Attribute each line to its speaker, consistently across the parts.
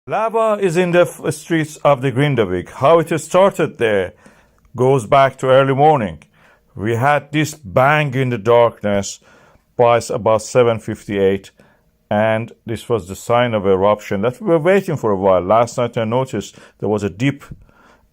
Speaker 1: Lava is in the streets of the Grindavik. How it started there goes back to early morning. We had this bang in the darkness by about 7:58, and this was the sign of eruption that we were waiting for a while. Last night I noticed there was a dip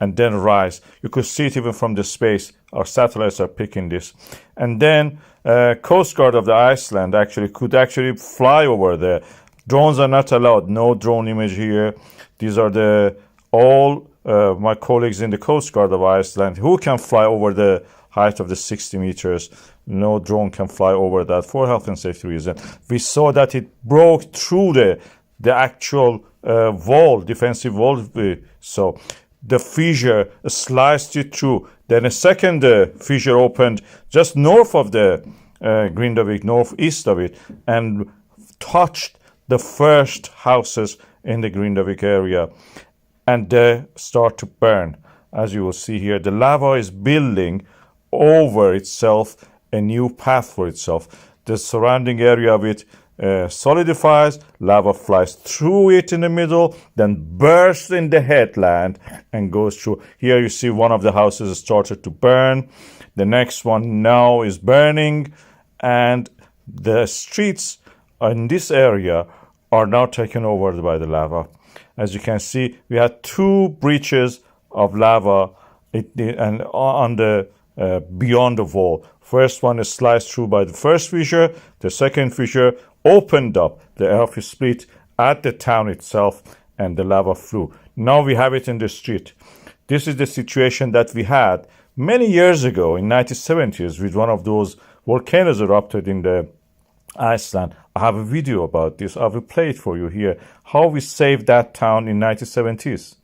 Speaker 1: and then a rise. You could see it even from the space. Our satellites are picking this. And then Coast Guard of the Iceland could fly over there. Drones are not allowed. No drone image here. These are all my colleagues in the Coast Guard of Iceland who can fly over the height of the 60 meters. No drone can fly over that for health and safety reasons. We saw that it broke through the actual wall, defensive wall. So the fissure sliced it through. Then a second fissure opened just north of the Grindavik, northeast of it, and touched the first houses in the Grindavik area, and they start to burn. As you will see here, the lava is building over itself a new path for itself. The surrounding area of it solidifies, lava flies through it in the middle, then bursts in the headland and goes through. Here you see one of the houses started to burn. The next one now is burning, and the streets in this area are now taken over by the lava. As you can see, we had two breaches of lava and on the beyond the wall. First one is sliced through by the first fissure. The second fissure opened up. The earth split at the town itself, and the lava flew. Now we have it in the street. This is the situation that we had many years ago in 1970s with one of those volcanoes erupted in the Iceland. I have a video about this. I will play it for you here. How we saved that town in 1970s.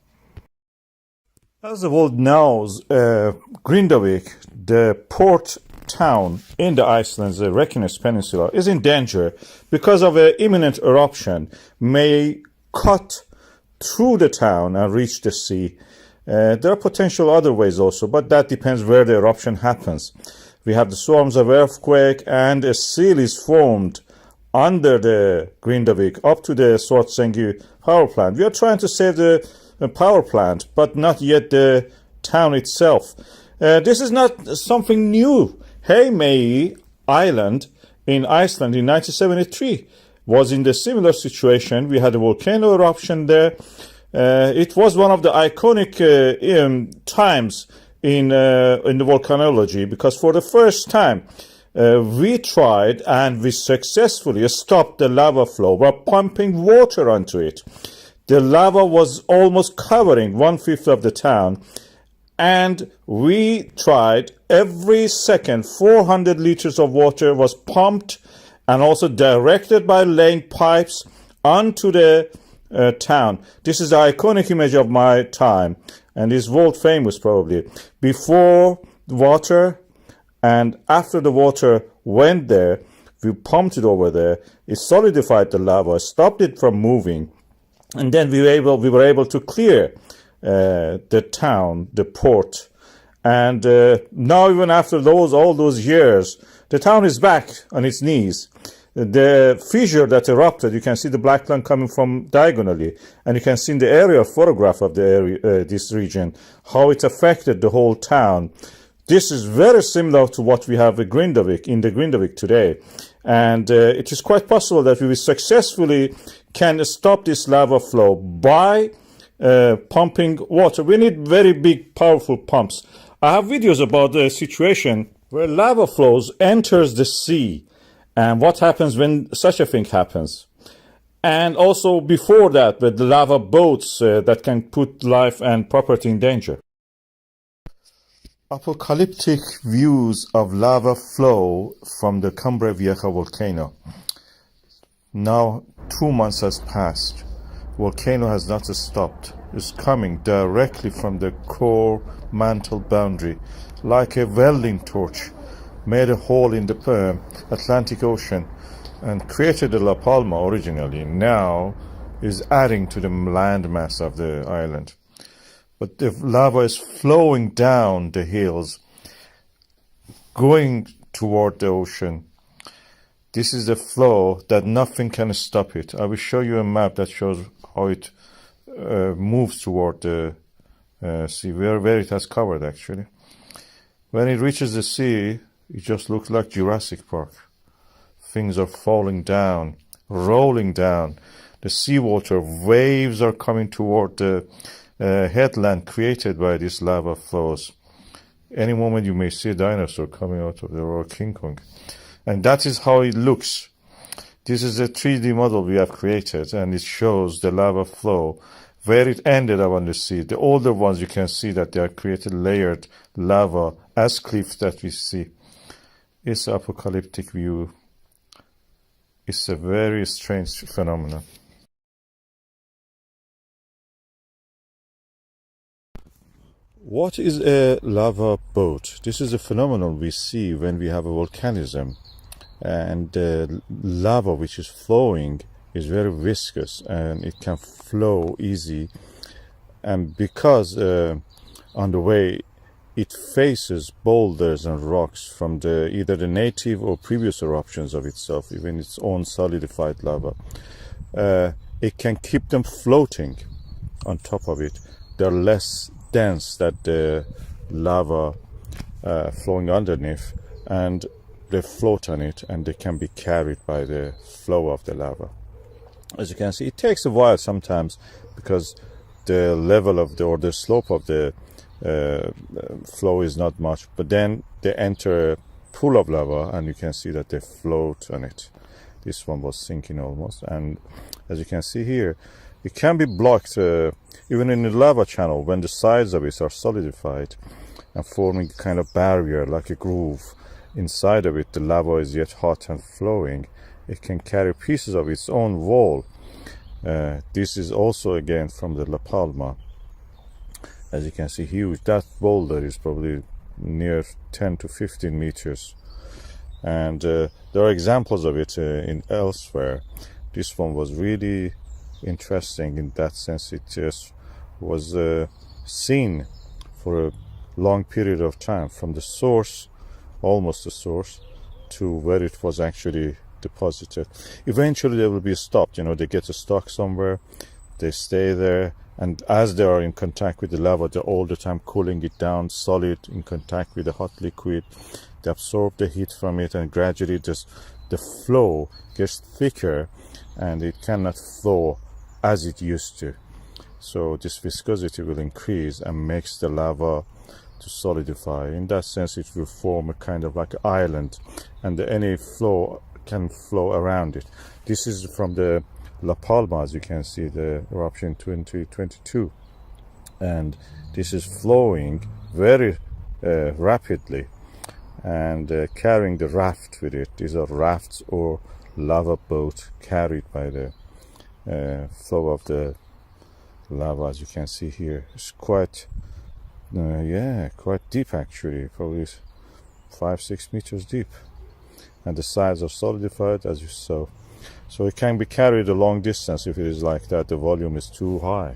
Speaker 1: As the world knows, Grindavik, the port town in the Iceland's Reykjanes Peninsula, is in danger because of an imminent eruption may cut through the town and reach the sea. There are potential other ways also, but that depends where the eruption happens. We have the swarms of earthquake, and a seal is formed under the Grindavik up to the Svartsengi power plant. We are trying to save the power plant, but not yet the town itself. This is not something new. Heimaey Island in Iceland in 1973 was in the similar situation. We had a volcano eruption there. It was one of the iconic times in the volcanology, because for the first time we tried and we successfully stopped the lava flow by pumping water onto it. The lava was almost covering 1/5 of the town, and we tried every second 400 liters of water was pumped and also directed by laying pipes onto the town. This is the iconic image of my time, and is world famous probably. Before the water and after the water went there, we pumped it over there. It solidified the lava, stopped it from moving, and then we were able to clear the town, the port. And now, even after all those years, the town is back on its knees. The fissure that erupted, you can see the black line coming from diagonally, and you can see in the aerial photograph of the area, this region, how it affected the whole town. This is very similar to what we have in the Grindavik today, and it is quite possible that we will successfully can stop this lava flow by pumping water. We need very big, powerful pumps. I have videos about the situation where lava flows enters the sea, and what happens when such a thing happens. And also before that, with the lava boats that can put life and property in danger. Apocalyptic views of lava flow from the Cumbre Vieja volcano. Now 2 months has passed. Volcano has not stopped. It's coming directly from the core mantle boundary, like a welding torch. Made a hole in the Atlantic Ocean and created the La Palma originally. Now is adding to the landmass of the island. But the lava is flowing down the hills, going toward the ocean. This is the flow that nothing can stop it. I will show you a map that shows how it moves toward the sea, where it has covered actually. When it reaches the sea, it just looks like Jurassic Park. Things are falling down, rolling down. The seawater waves are coming toward the headland created by these lava flows. Any moment you may see a dinosaur coming out of there, or King Kong. And that is how it looks. This is a 3D model we have created, and it shows the lava flow, where it ended up on the sea. The older ones, you can see that they are created layered lava as cliffs that we see. It's an apocalyptic view. It's a very strange phenomenon. What is a lava boat? This is a phenomenon we see when we have a volcanism, and the lava which is flowing is very viscous and it can flow easy, and because on the way it faces boulders and rocks from either the native or previous eruptions of itself, even its own solidified lava, it can keep them floating on top of it. They're less dense than the lava flowing underneath, and they float on it and they can be carried by the flow of the lava. As you can see, it takes a while sometimes because the level of the slope of the flow is not much, but then they enter a pool of lava and you can see that they float on it. This one was sinking almost, and as you can see here, it can be blocked even in the lava channel when the sides of it are solidified and forming a kind of barrier, like a groove. Inside of it, the lava is yet hot and flowing. It can carry pieces of its own wall. This is also again from the La Palma. As you can see, huge. That boulder is probably near 10 to 15 meters. And there are examples of it in elsewhere. This one was really interesting in that sense. It just was seen for a long period of time from the source, almost the source, to where it was actually deposited. Eventually they will be stopped, they get stuck somewhere, they stay there, and as they are in contact with the lava, they're all the time cooling it down, solid, in contact with the hot liquid. They absorb the heat from it, and gradually just the flow gets thicker and it cannot flow as it used to. So this viscosity will increase and makes the lava to solidify. In that sense, it will form a kind of like an island, and any flow can flow around it. This is from the La Palma, as you can see, the eruption 2022, and this is flowing very rapidly and carrying the raft with it. These are rafts or lava boat carried by the flow of the lava. As you can see here, it's quite quite deep actually, probably 5-6 meters deep, and the sides are solidified as you saw. So it can be carried a long distance if it is like that. The volume is too high.